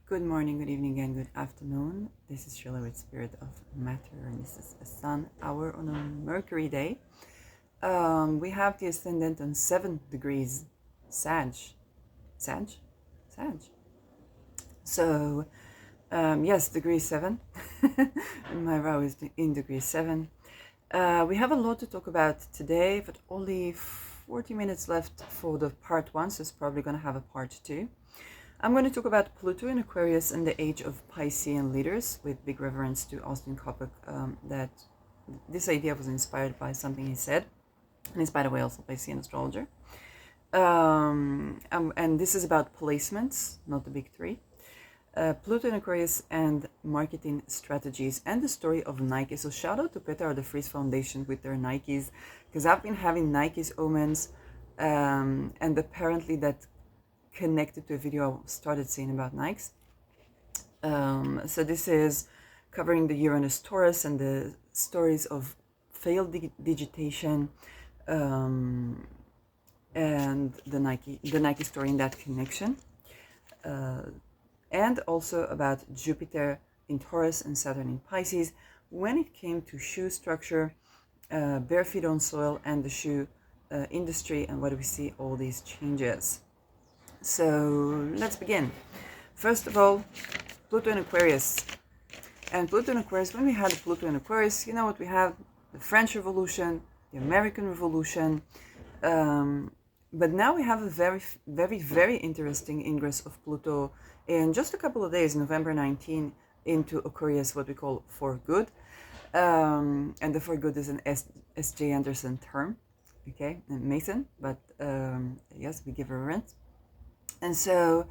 Good morning, good evening, and good afternoon. This is Sheila with Spirit of Matter, and this is a Sun hour on a Mercury day. We have the ascendant on 7 degrees Sag. Sag? Sag. So, yes, degree 7. My row is in degree 7. We have a lot to talk about today, but only 40 minutes left for the part 1, so it's probably going to have a part 2. I'm going to talk about Pluto in Aquarius and the age of Piscean leaders, with big reverence to Austin Coppock, that this idea was inspired by something he said, and he's, by the way, also a Piscean astrologer. And this is about placements, not the big three. Pluto in Aquarius and marketing strategies, and the story of Nike. So shout out to Peter the Fries Foundation with their Nikes, because I've been having Nike's omens, and apparently that connected to a video I started seeing about Nikes. So this is covering the Uranus Taurus and the stories of failed digitation, and the Nike story in that connection, and also about Jupiter in Taurus and Saturn in Pisces when it came to shoe structure, bare feet on soil, and the shoe industry, and what do we see all these changes. So let's begin. First of all, Pluto in Aquarius. And Pluto in Aquarius, when we had Pluto in Aquarius, you know what we have? The French Revolution, the American Revolution. But now we have a very, very, very interesting ingress of Pluto in just a couple of days, November 19, into Aquarius, what we call for good. And the for good is an S.J. Anderson term, okay, and Mason, but yes, we give reverence. And so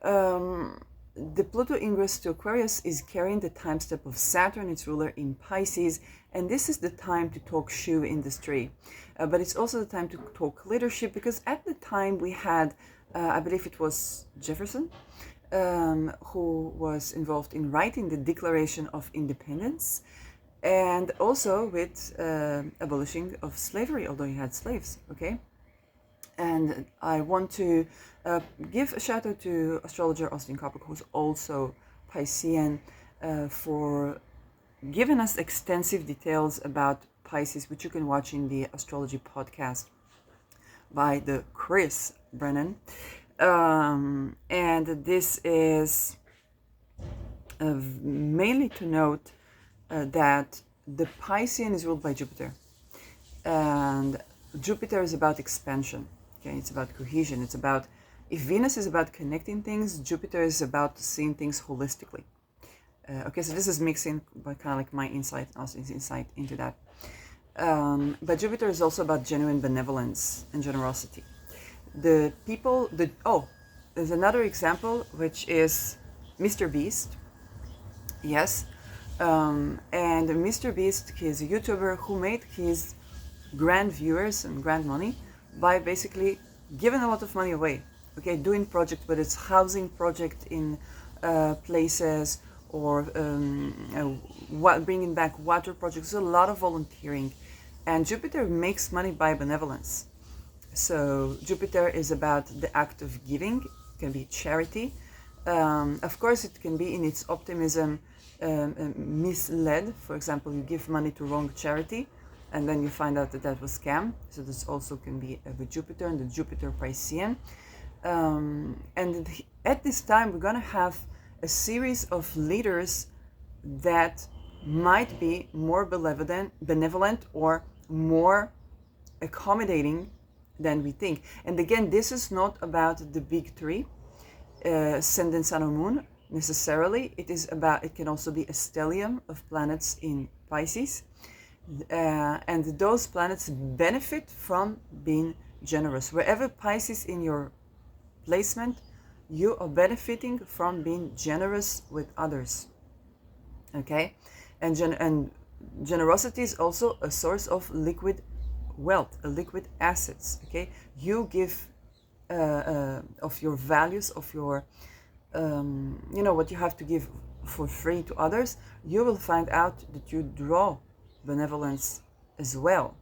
the Pluto ingress to Aquarius is carrying the time step of Saturn, its ruler, in Pisces. And this is the time to talk shoe industry. But it's also the time to talk leadership, because at the time we had, I believe it was Jefferson, who was involved in writing the Declaration of Independence, and also with abolishing of slavery, although he had slaves, okay? And I want to give a shout out to astrologer Austin Coppock, who's also Piscean, for giving us extensive details about Pisces, which you can watch in the astrology podcast by the Chris Brennan. And this is mainly to note that the Piscean is ruled by Jupiter. And Jupiter is about expansion. Okay, it's about cohesion. It's about, if Venus is about connecting things, Jupiter is about seeing things holistically. Okay, so this is mixing, but kind of like my insight, Austin's insight into that. But Jupiter is also about genuine benevolence and generosity. The people, there's another example, which is Mr. Beast. Yes. And Mr. Beast, he's a YouTuber who made his grand viewers and grand money by basically giving a lot of money away. Okay, doing project, but it's housing project in places, or bringing back water projects. There's a lot of volunteering, and Jupiter makes money by benevolence. So Jupiter is about the act of giving. It can be charity. Of course, it can be in its optimism misled. For example, you give money to wrong charity, and then you find out that that was scam. So this also can be with Jupiter and the Jupiter Piscean. And at this time, we're going to have a series of leaders that might be more benevolent or more accommodating than we think. And again, this is not about the big three, ascendant, sun, or moon necessarily. It can also be a stellium of planets in Pisces. And those planets benefit from being generous. Wherever Pisces in your placement, you are benefiting from being generous with others. Okay, and generosity is also a source of liquid wealth, liquid assets. Okay, you give of your values, of your what you have to give for free to others. You will find out that you draw benevolence as well,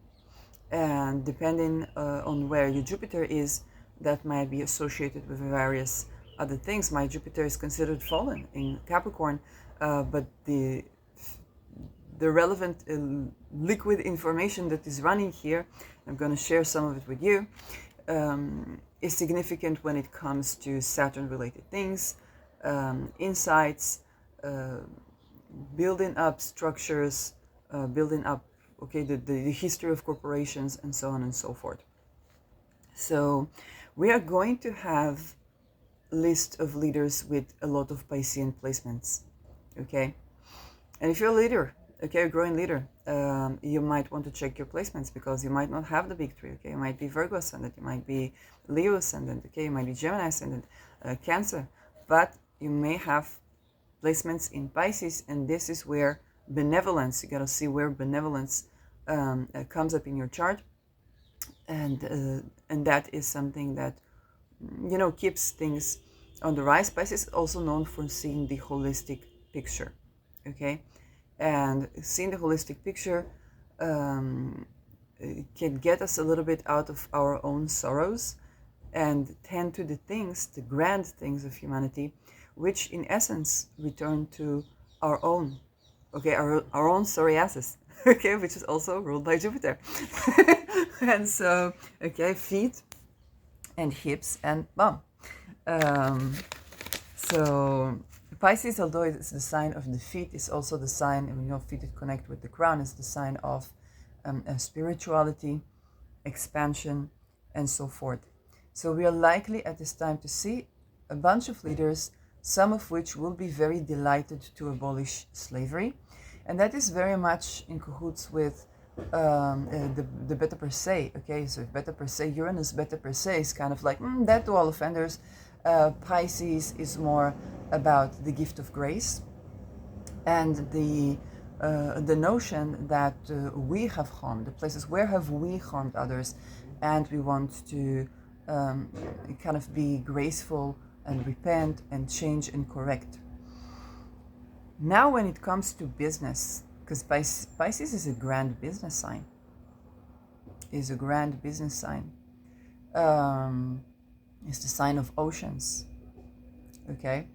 and depending on where your Jupiter is, that might be associated with various other things. My Jupiter is considered fallen in Capricorn, but the relevant liquid information that is running here, I'm going to share some of it with you, is significant when it comes to Saturn related things, insights, building up structures, building up, okay, the history of corporations, and so on and so forth. So we are going to have a list of leaders with a lot of Piscean placements, okay? And if you're a leader, okay, a growing leader, you might want to check your placements, because you might not have the big three, okay? You might be Virgo ascendant, you might be Leo ascendant, okay? You might be Gemini ascendant, Cancer, but you may have placements in Pisces, and this is where benevolence, you gotta see where benevolence comes up in your chart, and that is something that, you know, keeps things on the rise. Pisces is also known for seeing the holistic picture, okay? And seeing the holistic picture can get us a little bit out of our own sorrows and tend to the things, the grand things of humanity, which in essence return to our own, okay, our own sorry asses, okay, which is also ruled by Jupiter. And so, okay, feet and hips and bum. So Pisces, although it's the sign of the feet, is also the sign, and we know feet connect with the crown, is the sign of spirituality, expansion, and so forth. So we are likely at this time to see a bunch of leaders, some of which will be very delighted to abolish slavery. And that is very much in cahoots with the Beta Per Se, okay? So Beta Per Se, Uranus Beta Per Se is kind of like, death to all offenders. Pisces is more about the gift of grace and the notion that we have harmed, the places where have we harmed others, and we want to kind of be graceful and repent and change and correct. Now when it comes to business, because Pisces is a grand business sign, it's the sign of oceans, okay?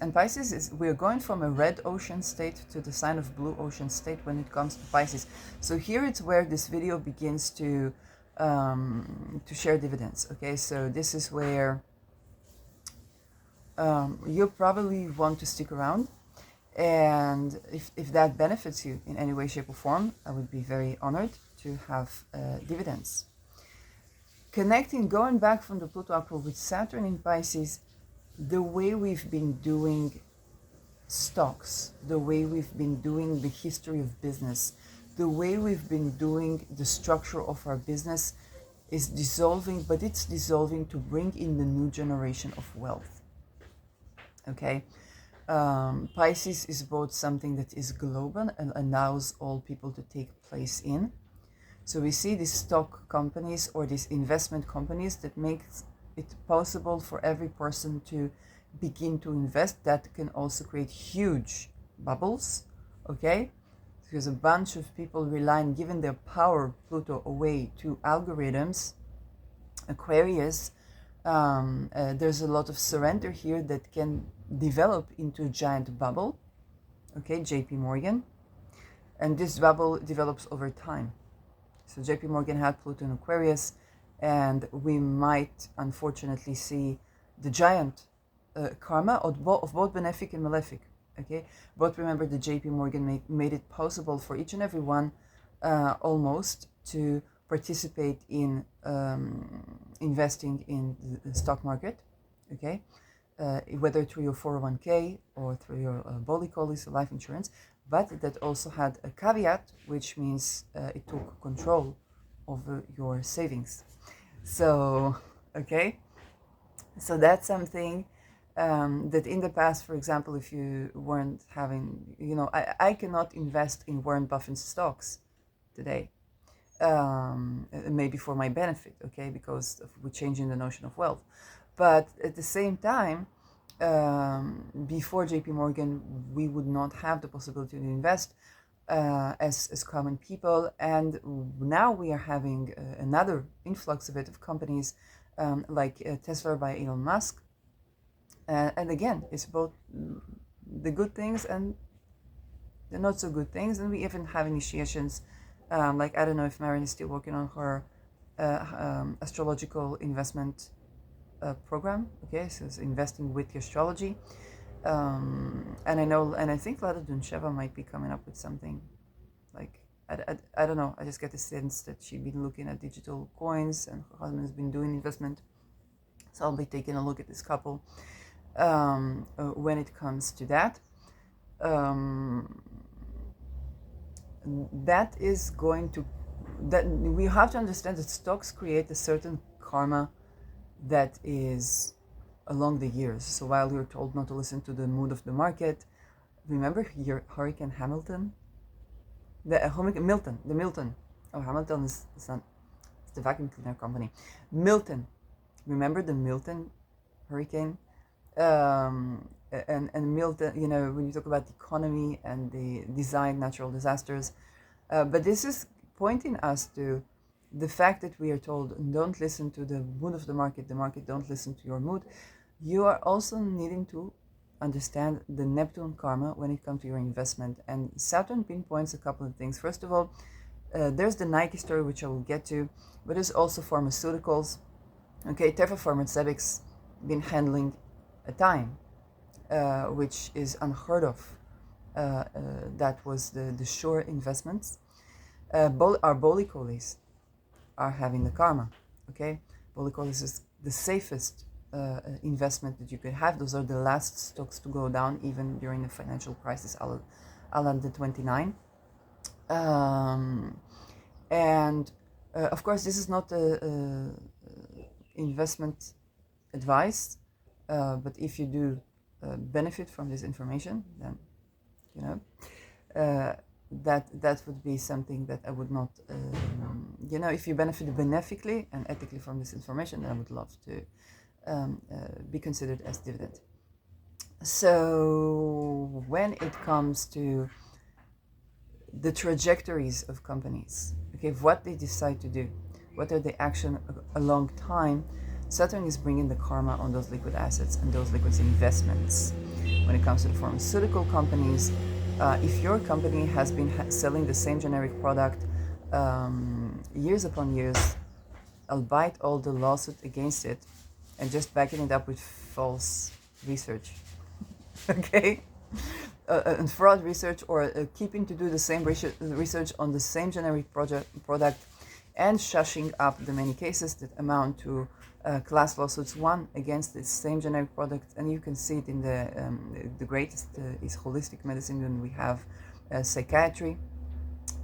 And Pisces is, we're going from a red ocean state to the sign of blue ocean state when it comes to Pisces. So here it's where this video begins to share dividends, okay? So this is where you probably want to stick around. And if that benefits you in any way, shape, or form, I would be very honored to have dividends. Connecting, going back from the Pluto Aqua with Saturn in Pisces, the way we've been doing stocks, the way we've been doing the history of business, the way we've been doing the structure of our business is dissolving, but it's dissolving to bring in the new generation of wealth, okay? Pisces is both something that is global and allows all people to take place in. So we see these stock companies or these investment companies that makes it possible for every person to begin to invest. That can also create huge bubbles, okay? Because a bunch of people rely on giving their power, Pluto, away to algorithms. Aquarius, there's a lot of surrender here that can develop into a giant bubble, okay, JP Morgan, and this bubble develops over time. So JP Morgan had Pluto in Aquarius, and we might unfortunately see the giant karma of both benefic and malefic, okay? But remember that JP Morgan made it possible for each and every one almost to participate in investing in the stock market, okay? Whether through your 401k or through your Bolicoli, life insurance, but that also had a caveat, which means it took control over your savings. So, okay, so that's something that in the past, for example, if you weren't having, you know, I cannot invest in Warren Buffett's stocks today, maybe for my benefit, okay, because we're changing the notion of wealth. But at the same time, before JP Morgan, we would not have the possibility to invest as common people. And now we are having another influx of it, of companies like Tesla by Elon Musk, And again, it's both the good things and the not so good things. And we even have initiations, like I don't know if Marion is still working on her astrological investment program. Okay, so it's investing with the astrology. And I know, and I think Lada Duncheva might be coming up with something like, I don't know. I just get the sense that she's been looking at digital coins and her husband's been doing investment. So I'll be taking a look at this couple when it comes to that. That is going to, that we have to understand that stocks create a certain karma that is along the years. So while you're told not to listen to the mood of the market, remember Hurricane Hamilton? Milton. Oh, Hamilton is not, it's the vacuum cleaner company. Milton. Remember the Milton hurricane? And Milton, you know, when you talk about the economy and the design natural disasters. But this is pointing us to the fact that we are told, don't listen to the mood of the market don't listen to your mood. You are also needing to understand the Neptune karma when it comes to your investment. And Saturn pinpoints a couple of things. First of all, there's the Nike story, which I will get to, but there's also pharmaceuticals. Okay, Teva Pharmaceutics been handling a time, which is unheard of. That was the Sure investments. Our Bolicolis are having the karma. Okay, Bolicolis is the safest investment that you could have. Those are the last stocks to go down, even during the financial crisis, Alan the 29. And of course, this is not a investment advice, but if you do benefit from this information, then you know that would be something that I would not, you know, if you benefit benefically and ethically from this information, then I would love to be considered as dividend. So when it comes to the trajectories of companies, okay, what they decide to do, what are the action a long time, Saturn is bringing the karma on those liquid assets and those liquid investments. When it comes to the pharmaceutical companies, if your company has been selling the same generic product years upon years, albeit all the lawsuit against it, and just backing it up with false research, okay, and fraud research, or keeping to do the same research on the same generic product, and shushing up the many cases that amount to class lawsuits won against the same generic product. And you can see it in the greatest is holistic medicine, when we have psychiatry.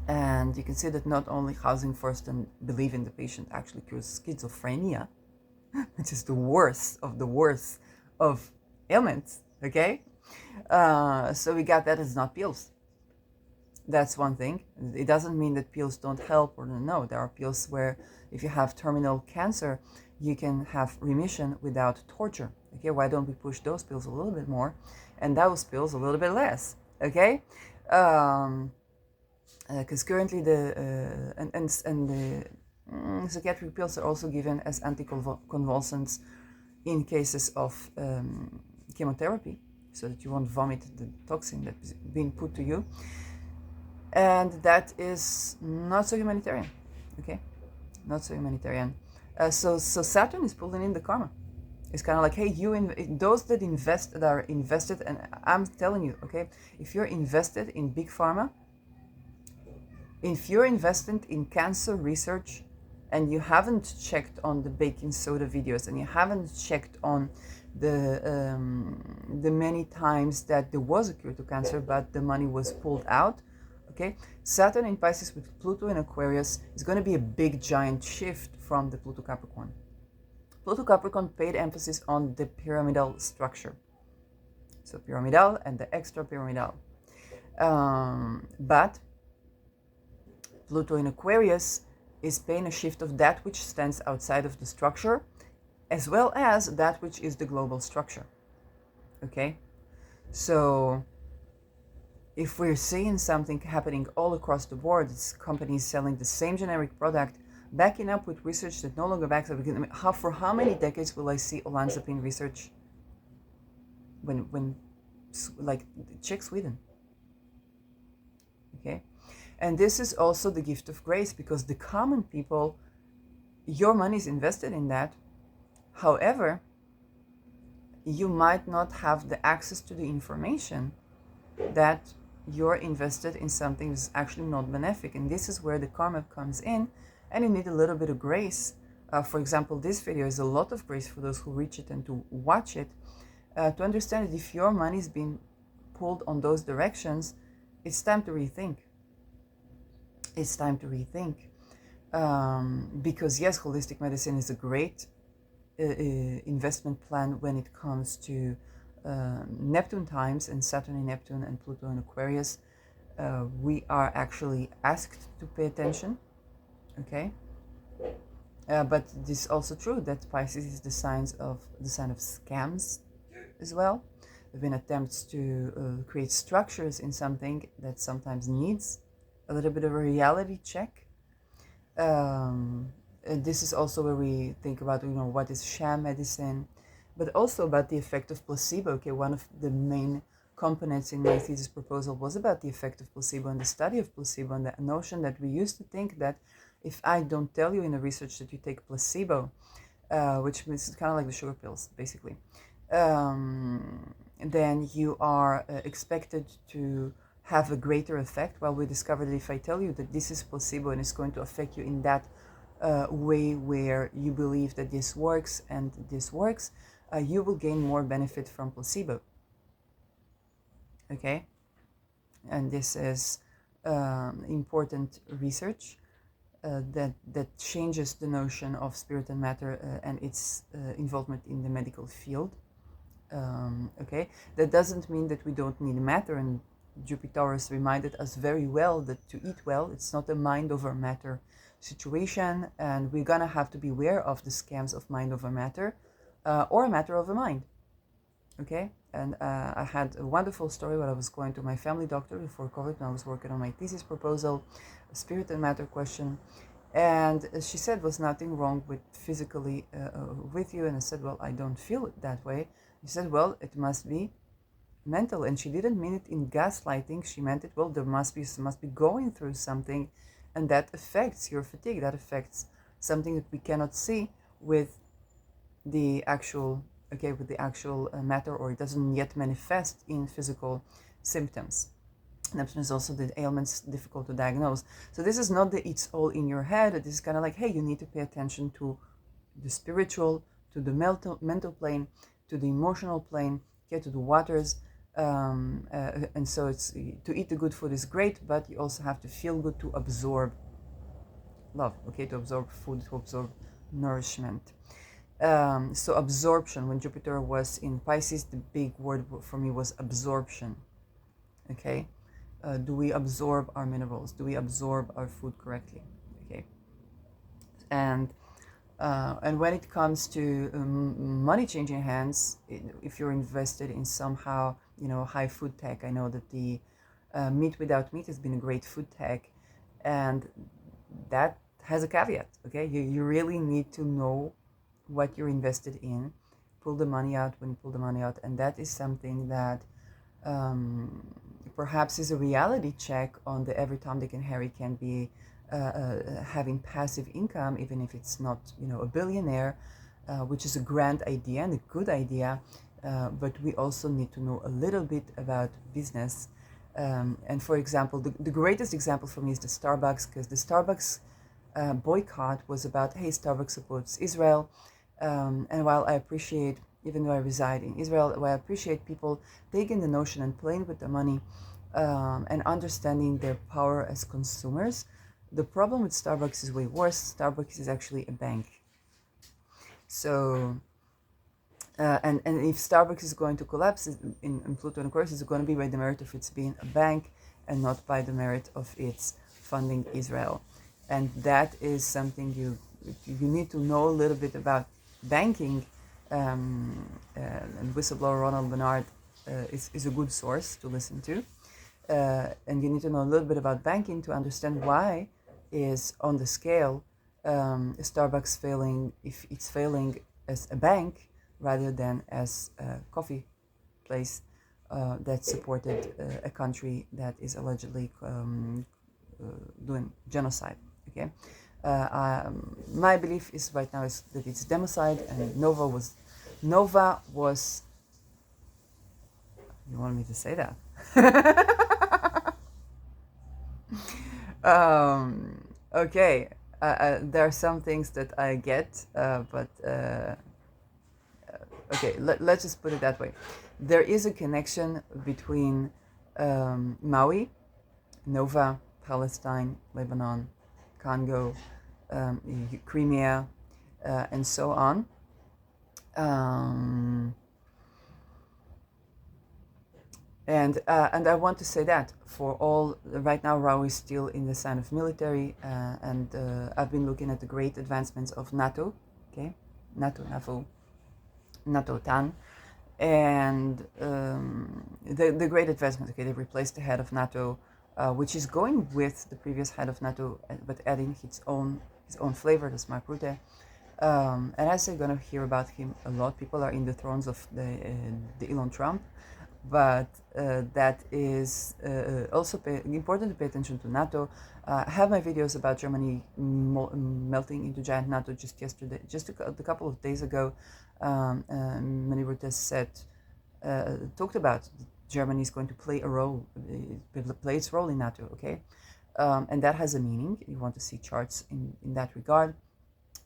And you can see that not only housing first and believe in the patient actually cures schizophrenia, which is the worst of ailments, okay? So we got that it's not pills. That's one thing. It doesn't mean that pills don't help, or no. There are pills where if you have terminal cancer, you can have remission without torture. Okay, why don't we push those pills a little bit more, and those pills a little bit less? Okay, because currently the psychiatric pills are also given as anticonvulsants in cases of chemotherapy, so that you won't vomit the toxin that's being put to you. And that is not so humanitarian, okay? Not so humanitarian. So Saturn is pulling in the karma. It's kind of like, hey, those that are invested, and I'm telling you, okay, if you're invested in big pharma, if you're invested in cancer research, and you haven't checked on the baking soda videos, and you haven't checked on the many times that there was a cure to cancer, but the money was pulled out. Okay, Saturn in Pisces with Pluto in Aquarius is going to be a big giant shift from the Pluto Capricorn. Pluto Capricorn paid emphasis on the pyramidal structure. So pyramidal and the extra pyramidal. But Pluto in Aquarius is paying a shift of that which stands outside of the structure, as well as that which is the global structure. Okay, so if we're seeing something happening all across the board, it's companies selling the same generic product, backing up with research that no longer backs up. For how many decades will I see olanzapine research? when like check Sweden. Okay, and this is also the gift of grace, because the common people, your money is invested in that. However, you might not have the access to the information that you're invested in something that's actually not benefic. And this is where the karma comes in, and you need a little bit of grace. For example, this video is a lot of grace for those who reach it and to watch it, to understand that if your money is being pulled on those directions, it's time to rethink. It's time to rethink. Because yes, holistic medicine is a great investment plan when it comes to Neptune times and Saturn in Neptune and Pluto in Aquarius. We are actually asked to pay attention, okay? But it is also true that Pisces is the sign of scams as well. There have been attempts to create structures in something that sometimes needs a little bit of a reality check. And this is also where we think about, what is sham medicine, but also about the effect of placebo. Okay, one of the main components in my thesis proposal was about the effect of placebo and the study of placebo, and the notion that we used to think that if I don't tell you in the research that you take placebo, which is kind of like the sugar pills, basically, then you are expected to have a greater effect. Well, we discovered that if I tell you that this is placebo and it's going to affect you in that way where you believe that this works and this works, you will gain more benefit from placebo. Okay? And this is important research that changes the notion of spirit and matter and its involvement in the medical field. Okay? That doesn't mean that we don't need matter, and Jupiter has reminded us very well that to eat well, it's not a mind over matter situation, and we're gonna have to be aware of the scams of mind over matter or matter over mind. Okay, and I had a wonderful story when I was going to my family doctor before COVID, when I was working on my thesis proposal, a spirit and matter question, and she said, was nothing wrong with physically with you? And I said, well, I don't feel it that way. She said, well, it must be mental, and she didn't mean it in gaslighting. She meant it, well, there must be going through something, and that affects your fatigue. That affects something that we cannot see with the actual matter, or it doesn't yet manifest in physical symptoms. Neptune is also the ailments difficult to diagnose. So this is not that it's all in your head. This is kind of like, hey, you need to pay attention to the spiritual, to the mental plane, to the emotional plane, okay, to the waters. And so it's to eat the good food is great, but you also have to feel good to absorb love, okay, to absorb food, to absorb nourishment. So absorption, when Jupiter was in Pisces, the big word for me was absorption. Okay, do we absorb our minerals? Do we absorb our food correctly? Okay, and when it comes to money changing hands, if you're invested in somehow, high food tech, I know that the meat without meat has been a great food tech, and that has a caveat. Okay, you really need to know what you're invested in. Pull the money out when you pull the money out, and that is something that perhaps is a reality check on the every Tom, Dick, and Harry can be having passive income, even if it's not, a billionaire, which is a grand idea and a good idea, but we also need to know a little bit about business. And for example, the greatest example for me is the Starbucks, because the Starbucks boycott was about, hey, Starbucks supports Israel. And while I appreciate, even though I reside in Israel, while I appreciate people taking the notion and playing with the money and understanding their power as consumers, the problem with Starbucks is way worse. Starbucks is actually a bank. So, and if Starbucks is going to collapse in Pluto and Aquarius, it's going to be by the merit of its being a bank and not by the merit of its funding Israel. And that is something you need to know a little bit about banking. And whistleblower Ronald Bernard is a good source to listen to. And you need to know a little bit about banking to understand why is on the scale Starbucks failing, if it's failing as a bank rather than as a coffee place that supported a country that is allegedly doing genocide. Okay, my belief is right now is that it's democide, and Nova was. You want me to say that? Okay, there are some things that I get, but okay, let's just put it that way. There is a connection between Maui, Nova, Palestine, Lebanon, Congo, Crimea, and so on. And I want to say that for all right now, Rao is still in the sign of military, and I've been looking at the great advancements of NATO, okay, NATO TAN, and the great advancement. Okay, they replaced the head of NATO, which is going with the previous head of NATO, but adding his own flavor. That's Mark Rutte. And as I'm gonna hear about him a lot, people are in the thrones of the Elon Trump. But that is also important to pay attention to NATO. I have my videos about Germany melting into giant NATO just yesterday, just a couple of days ago. Many Rutte talked about Germany is going to play a role, play its role in NATO, okay? And that has a meaning. You want to see charts in that regard.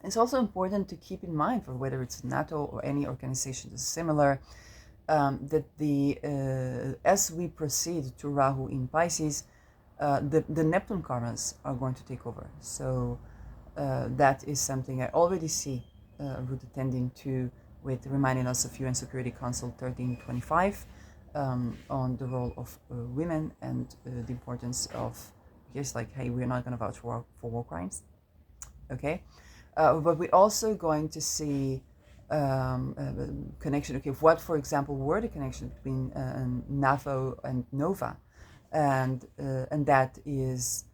It's also important to keep in mind, for whether it's NATO or any organization that's similar, that as we proceed to Rahu in Pisces, the Neptune karmas are going to take over. So that is something I already see Rutte tending to, with reminding us of UN Security Council 1325 on the role of women and the importance of, just like, hey, we're not going to vouch for war crimes, okay? But we're also going to see connection. Okay, what, for example, were the connection between NAVO and Nova, and that is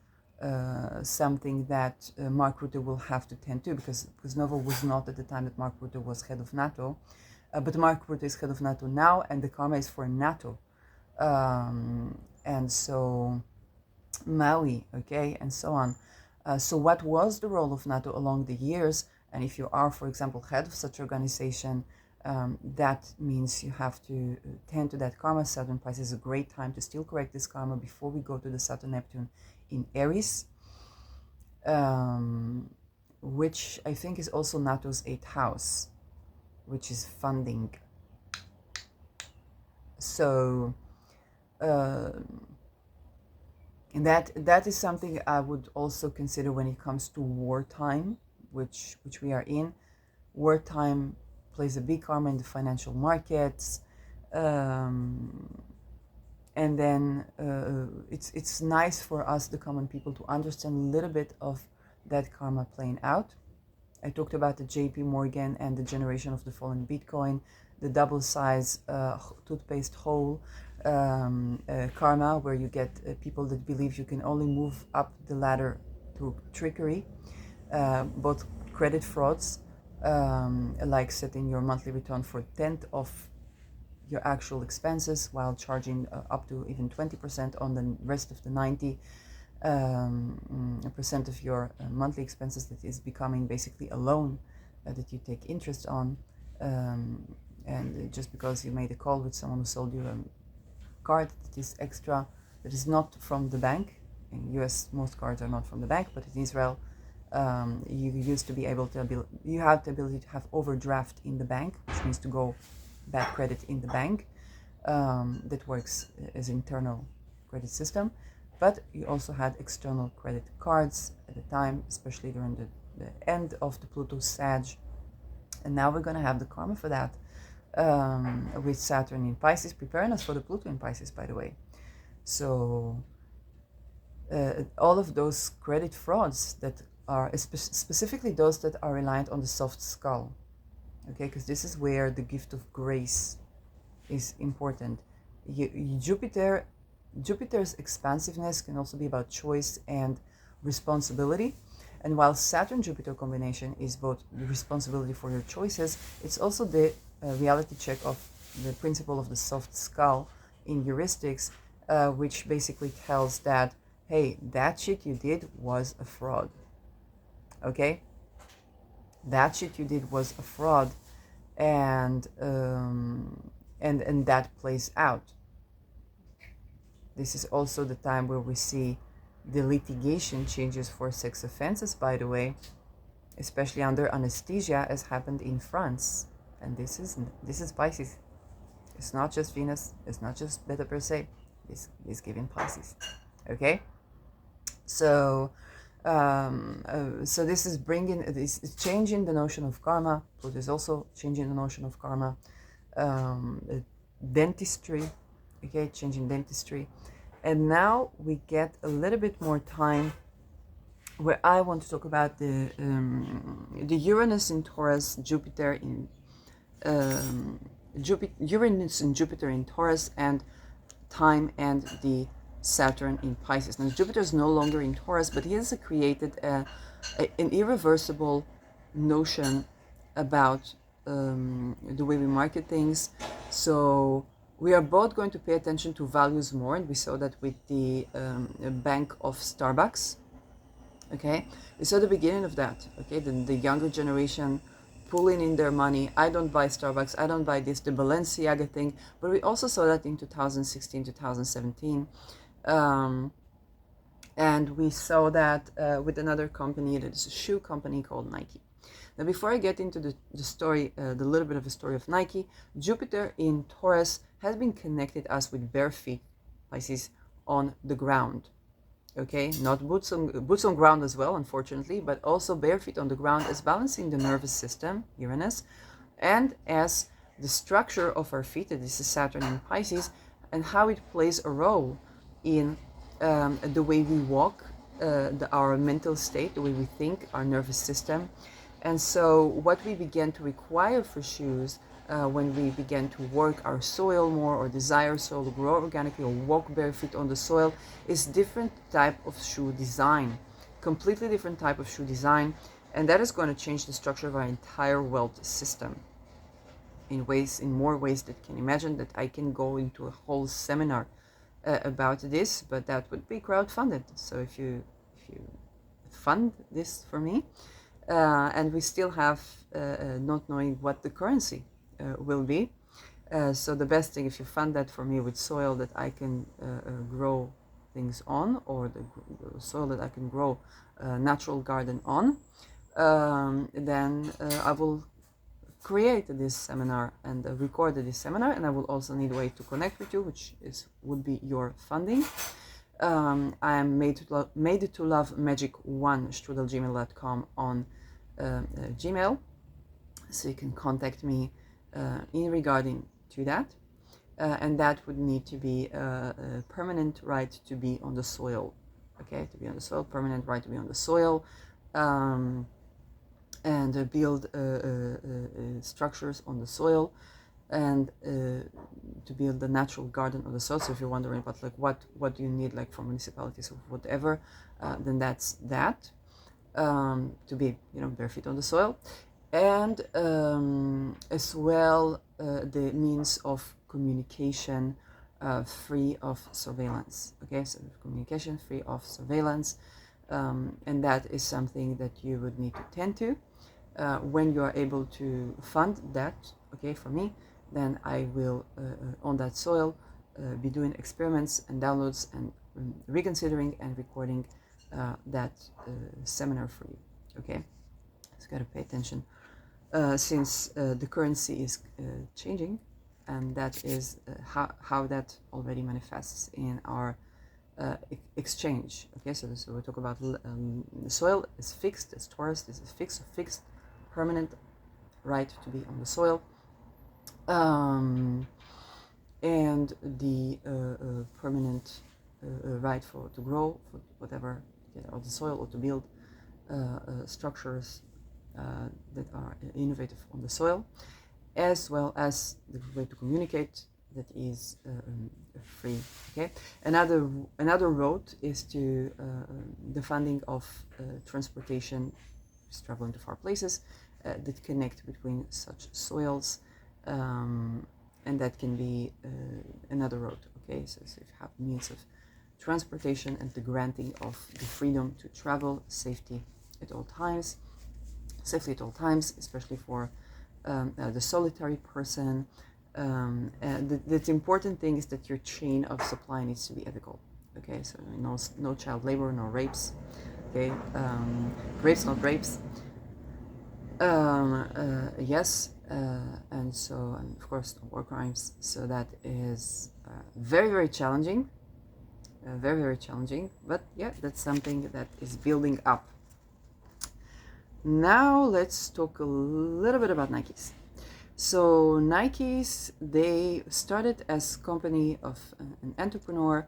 something that Mark Rutte will have to tend to, because Nova was not at the time that Mark Rutte was head of NATO, but Mark Rutte is head of NATO now, and the karma is for NATO, and so Maui, okay, and so on. So what was the role of NATO along the years? And if you are, for example, head of such organization, that means you have to tend to that karma. Saturn Pisces is a great time to still correct this karma before we go to the Saturn Neptune in Aries, which I think is also NATO's 8th house, which is funding. So and that is something I would also consider when it comes to wartime, which we are in. Wartime plays a big karma in the financial markets, and then it's nice for us, the common people, to understand a little bit of that karma playing out. I talked about the JP Morgan and the generation of the fallen Bitcoin, the double size toothpaste hole karma, where you get people that believe you can only move up the ladder through trickery, both credit frauds, like setting your monthly return for 10th of your actual expenses while charging up to even 20% on the rest of the 90% of your monthly expenses, that is becoming basically a loan that you take interest on, and just because you made a call with someone who sold you a card that is extra, that is not from the bank. In US, most cards are not from the bank, but in Israel, you used to be able to, you have the ability to have overdraft in the bank, which means to go bad credit in the bank. That works as internal credit system, but you also had external credit cards at the time, especially during the end of the Pluto Sag, and now we're going to have the karma for that, with Saturn in Pisces, preparing us for the Pluto in Pisces, by the way. So all of those credit frauds that are specifically those that are reliant on the soft skull, okay, because this is where the gift of grace is important. Jupiter's expansiveness can also be about choice and responsibility, and while Saturn-Jupiter combination is both the responsibility for your choices, it's also the reality check of the principle of the soft skull in heuristics, which basically tells that, hey, that shit you did was a fraud. Okay? That shit you did was a fraud, and that plays out. This is also the time where we see the litigation changes for sex offenses, by the way, especially under anesthesia, as happened in France. And this is Pisces. It's not just Venus. It's not just Beta per se. This is given Pisces. Okay. So, so this is changing the notion of karma. Pluto is also changing the notion of karma. Dentistry. Okay, changing dentistry. And now we get a little bit more time where I want to talk about the Uranus in Taurus, Jupiter in Uranus and Jupiter in Taurus, and time and the Saturn in Pisces. Now Jupiter is no longer in Taurus, but he has created an irreversible notion about the way we market things. So we are both going to pay attention to values more, and we saw that with the bank of Starbucks. Okay, we saw the beginning of that. Okay, the younger generation pulling in their money. I don't buy Starbucks, I don't buy this, the Balenciaga thing. But we also saw that in 2016, 2017. And we saw that with another company that is a shoe company called Nike. Now, before I get into the story, the little bit of a story of Nike, Jupiter in Taurus has been connected us with bare feet, Pisces, on the ground. Okay, not boots on ground as well, unfortunately, but also bare feet on the ground as balancing the nervous system, Uranus, and as the structure of our feet, this is Saturn in Pisces, and how it plays a role in the way we walk, our mental state, the way we think, our nervous system. And so what we began to require for shoes when we began to work our soil more, or desire soil to grow organically, or walk barefoot on the soil, is different type of shoe design, completely different type of shoe design, and that is going to change the structure of our entire wealth system in more ways that can imagine. That I can go into a whole seminar about this, but that would be crowdfunded. So if you fund this for me, and we still have not knowing what the currency will be. So the best thing, if you fund that for me with soil that I can grow things on, or the soil that I can grow a natural garden on, then I will create this seminar and record this seminar, and I will also need a way to connect with you, which would be your funding. I am made to love magic1@gmail.com on Gmail, so you can contact me in regarding to that, and that would need to be a permanent right to be on the soil. Okay, to be on the soil, permanent right to be on the soil, and build structures on the soil, and to build the natural garden on the soil. So if you're wondering about like what do you need, like from municipalities or whatever, then that's that, to be barefoot on the soil, and as well the means of communication free of surveillance. Okay, so communication free of surveillance, and that is something that you would need to tend to when you are able to fund that. Okay, for me, then I will on that soil be doing experiments and downloads and reconsidering and recording that seminar for you. Okay, so gotta pay attention since the currency is changing, and that is how that already manifests in our exchange. Okay, so we talk about the soil is fixed, it's Taurus, this is fixed, permanent right to be on the soil, and the permanent right to grow for whatever, on the soil, or to build structures that are innovative on the soil, as well as the way to communicate that is free. Okay, another road is to the funding of transportation, traveling to far places that connect between such soils, and that can be another road. Okay, so if you have means of transportation and the granting of the freedom to travel, safety at all times, especially for the solitary person. The important thing is that your chain of supply needs to be ethical. Okay, so no child labor, no rapes. Okay, rapes, not rapes. Yes, and so, and of course, war crimes. So that is very, very challenging. Very, very challenging. But yeah, that's something that is building up. Now let's talk a little bit about Nikes. So Nikes, they started as company of an entrepreneur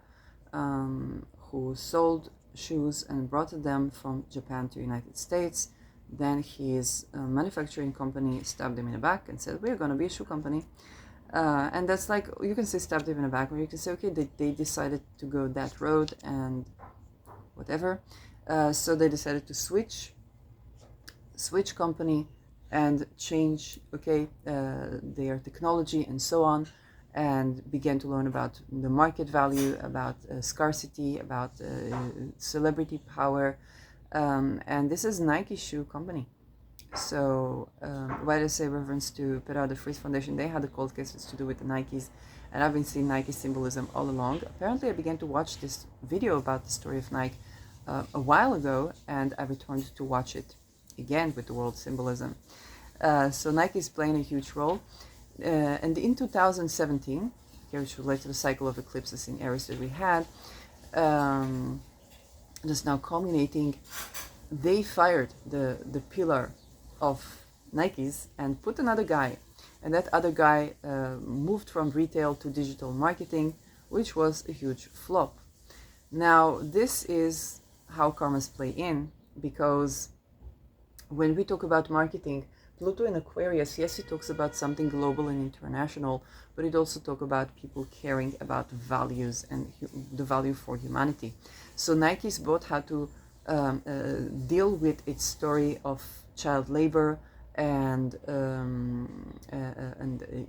who sold shoes and brought them from Japan to United States. Then his manufacturing company stabbed him in the back and said, we're going to be a shoe company. And that's like, you can say stabbed him in the back, or you can say, okay, they decided to go that road and whatever. So they decided to switch company and change, their technology and so on, and began to learn about the market value, about scarcity, about celebrity power. And this is Nike shoe company. So why do I say reference to Pera de Vries Foundation? They had the cold cases to do with the Nikes, and I've been seeing Nike symbolism all along. Apparently I began to watch this video about the story of Nike a while ago, and I returned to watch it again with the world symbolism. So Nike is playing a huge role. And in 2017, which relates to the cycle of eclipses in Aries that we had, just now culminating, they fired the pillar of Nikes and put another guy. And that other guy moved from retail to digital marketing, which was a huge flop. Now, this is how karmas play in, because when we talk about marketing, Pluto in Aquarius, yes, it talks about something global and international, but it also talks about people caring about values and the value for humanity. So Nike's both had to deal with its story of child labor and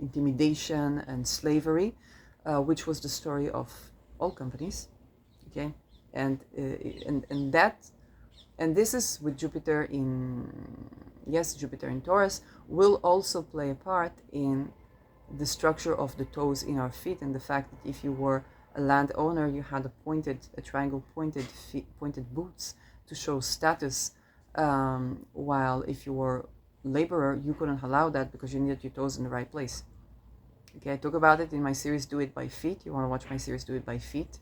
intimidation and slavery, which was the story of all companies. Okay, and this is with Jupiter in Taurus will also play a part in the structure of the toes in our feet, and the fact that if you were a landowner, you had a triangle pointed boots to show status, while if you were laborer, you couldn't allow that because you needed your toes in the right place. Okay, I talk about it in my series Do It by Feet. You want to watch my series Do It by Feet.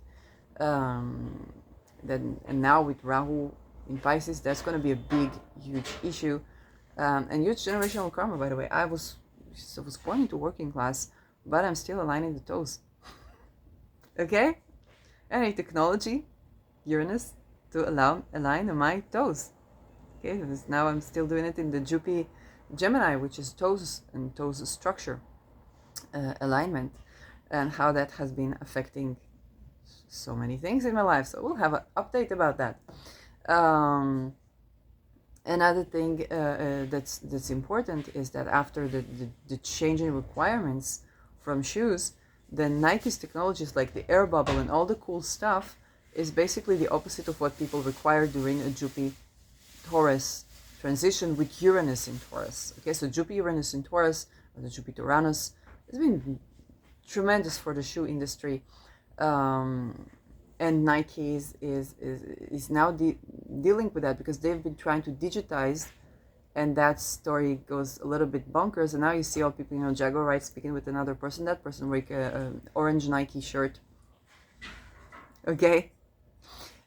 And now with Rahu in Pisces, that's going to be a big, huge issue, and huge generational karma. By the way, I was born into working class, but I'm still aligning the toes. Okay, any technology, Uranus, to align my toes. Okay, because now I'm still doing it in the Jupiter Gemini, which is toes and toes structure alignment, and how that has been affecting so many things in my life. So we'll have an update about that. Another thing that's important is that after the change in requirements from shoes, then Nike's technologies like the air bubble and all the cool stuff is basically the opposite of what people require during a Jupiter-Taurus transition with Uranus in Taurus. Okay, so Jupiter-Uranus in Taurus, or the Jupiter-Uranus, has been tremendous for the shoe industry. And Nike is now dealing with that because they've been trying to digitize, and that story goes a little bit bonkers. And now you see all people, Jaguar Wright speaking with another person. That person wearing an orange Nike shirt. Okay,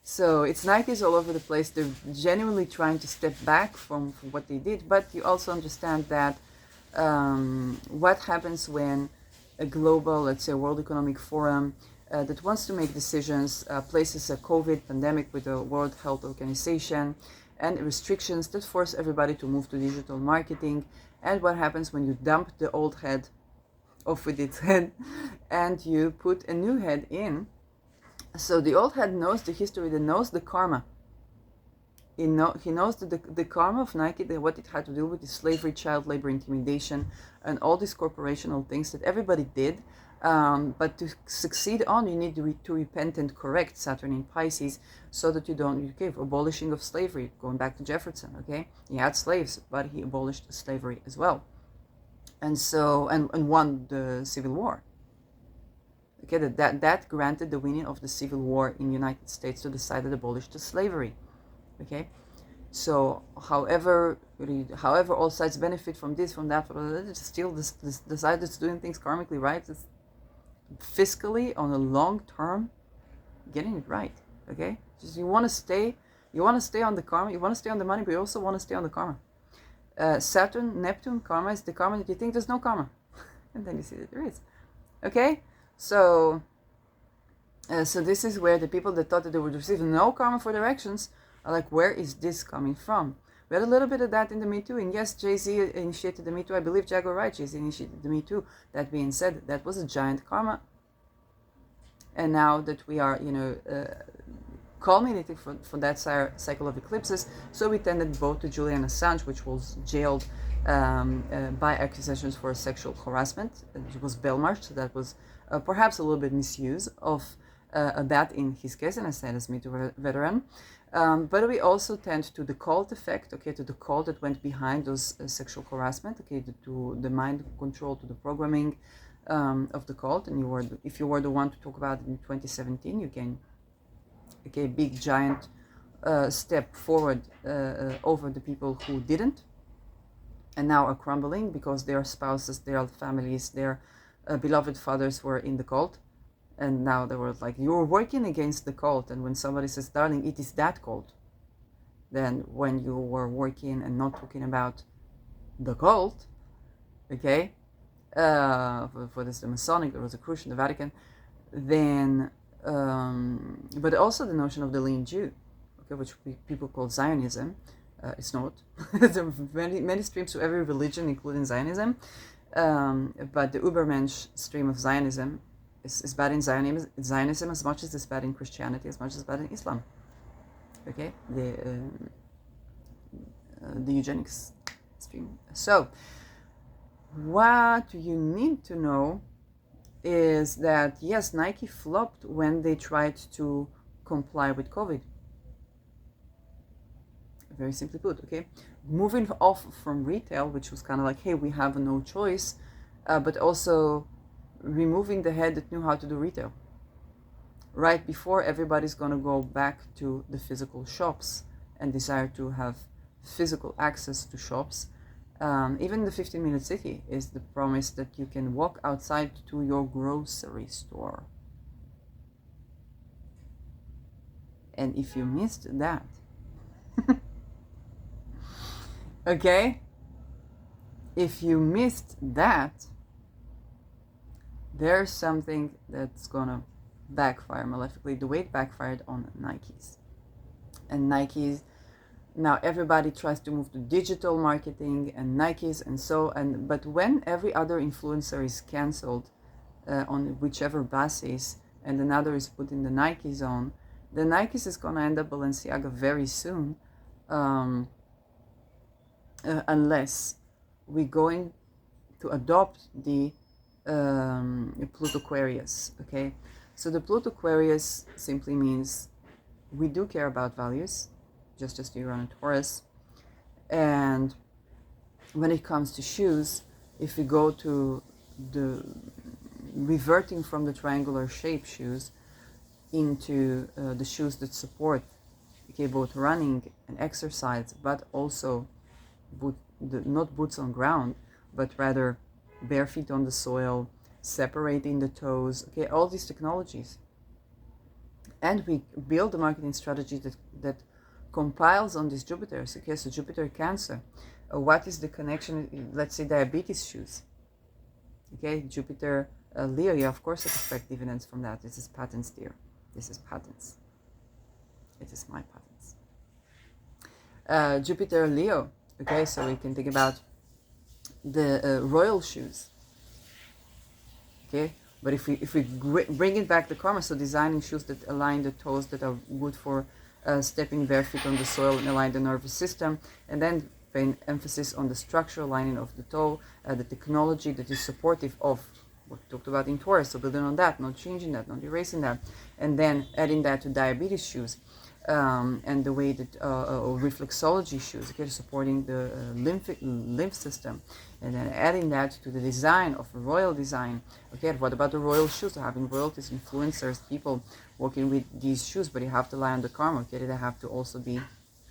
so it's Nikes all over the place. They're genuinely trying to step back from what they did, but you also understand that what happens when a global, let's say, World Economic Forum that wants to make decisions, places a COVID pandemic with the World Health Organization and restrictions that force everybody to move to digital marketing. And what happens when you dump the old head off with its head and you put a new head in? So the old head knows the history, that knows the karma. he knows that the karma of Nike, what it had to do with the slavery, child labor, intimidation, and all these corporational things that everybody did. But to succeed on, you need to repent and correct, Saturn in Pisces, so that you don't, okay, abolishing of slavery, going back to Jefferson, okay? He had slaves, but he abolished slavery as well. And so, and won the Civil War. Okay, that granted the winning of the Civil War in the United States to decide to abolish the slavery. Okay, so however all sides benefit from this, from that, it's still the side that's doing things karmically right, is fiscally on a long term getting it right. Okay, just you want to stay on the karma, you want to stay on the money, but you also want to stay on the karma. Saturn, Neptune, karma is the karma that you think there's no karma, and then you see that there is. Okay, so this is where the people that thought that they would receive no karma for their actions are like, where is this coming from? We had a little bit of that in the Me Too, and yes, Jay-Z initiated the Me Too. I believe Jaguar Wright, Jay-Z initiated the Me Too. That being said, that was a giant karma. And now that we are, culminating for that cycle of eclipses, so we tended both to Julian Assange, which was jailed by accusations for sexual harassment. It was bail-marched, so that was perhaps a little bit misuse of that in his case, and I said as Me Too veteran. But we also tend to the cult effect, okay, to the cult that went behind those sexual harassment, okay, to the mind control, to the programming of the cult. And if you were the one to talk about it in 2017, you can, okay, big giant step forward over the people who didn't, and now are crumbling because their spouses, their families, their beloved fathers were in the cult. And now they were like, you're working against the cult. And when somebody says, darling, it is that cult, then when you were working and not talking about the cult, okay, for this, the Masonic, the Rosicrucian, the Vatican, then, but also the notion of the lean Jew, okay, which people call Zionism. It's not. There are many streams to every religion, including Zionism. But the Ubermensch stream of Zionism is bad in Zionism as much as it's bad in Christianity, as much as it's bad in Islam. Okay, the eugenics stream. So, what you need to know is that yes, Nike flopped when they tried to comply with COVID. Very simply put, okay, moving off from retail, which was kind of like, hey, we have no choice, but also removing the head that knew how to do retail. Right before everybody's going to go back to the physical shops and desire to have physical access to shops. Even the 15-minute city is the promise that you can walk outside to your grocery store. And if you missed that, okay, if you missed that, there's something that's gonna backfire maleficently, the way it backfired on Nikes. And Nikes, now everybody tries to move to digital marketing and Nikes but when every other influencer is cancelled on whichever basis and another is put in the Nike zone, the Nikes is gonna end up Balenciaga very soon, unless we're going to adopt the Pluto Aquarius, okay? So the Pluto Aquarius simply means we do care about values, just as the Uranus Taurus. And when it comes to shoes, if we go to the reverting from the triangular shape shoes into the shoes that support, okay, both running and exercise, but also not boots on ground, but rather bare feet on the soil, separating the toes, okay, all these technologies. And we build a marketing strategy that compiles on these Jupiters, okay, so Jupiter Cancer. What is the connection? Let's say diabetes shoes, okay, Jupiter Leo, you of course expect dividends from that. This is patents, dear. This is patents. It is my patents. Jupiter Leo, okay, so we can think about the royal shoes, okay, but if we bring it back to karma, so designing shoes that align the toes that are good for stepping barefoot on the soil and align the nervous system, and then paying emphasis on the structural lining of the toe, the technology that is supportive of what we talked about in Taurus, so building on that, not changing that, not erasing that, and then adding that to diabetes shoes. And the way that or reflexology shoes, okay, supporting the lymph system, and then adding that to the design of a royal design. Okay, what about the royal shoes? So having royalties, influencers, people working with these shoes, but you have to lie on the karma. Okay, they have to also be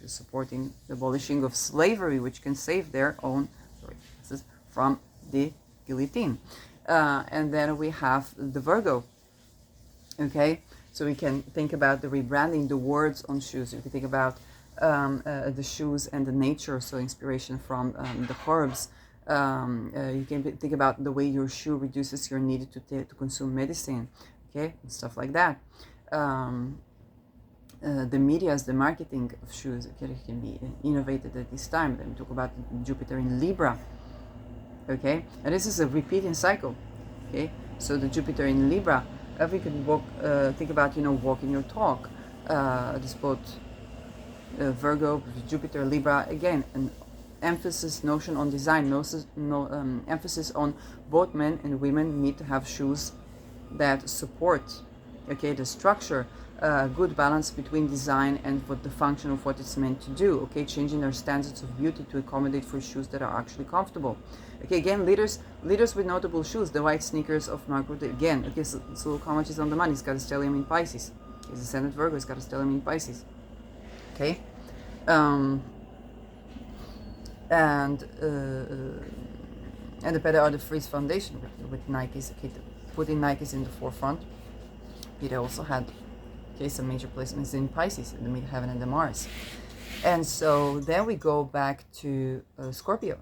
supporting the abolishing of slavery, which can save their own from the guillotine. And then we have the Virgo. Okay, so we can think about the rebranding, the words on shoes. You can think about the shoes and the nature, so inspiration from the herbs. You can think about the way your shoe reduces your need to consume medicine, okay, and stuff like that. The medias, the marketing of shoes, okay, can be innovated at this time. Then we talk about Jupiter in Libra, okay, and this is a repeating cycle, okay. So the Jupiter in Libra, if we could walk, think about, walking your talk. This both Virgo, Jupiter, Libra, again, an emphasis, notion on design, emphasis on both men and women need to have shoes that support, okay, the structure, good balance between design and what the function of what it's meant to do, okay, changing their standards of beauty to accommodate for shoes that are actually comfortable. Okay, again, leaders with notable shoes, the white sneakers of Marco, again, okay, so how much is on the money? He's got a stellium in Pisces. He's a Ascendant Virgo, he's got a stellium in Pisces. Okay, and the better are the Freeze Foundation with Nikes, okay, putting Nikes in the forefront. It also had, okay, some major placements in Pisces, in the midheaven and the Mars. And so then we go back to Scorpio.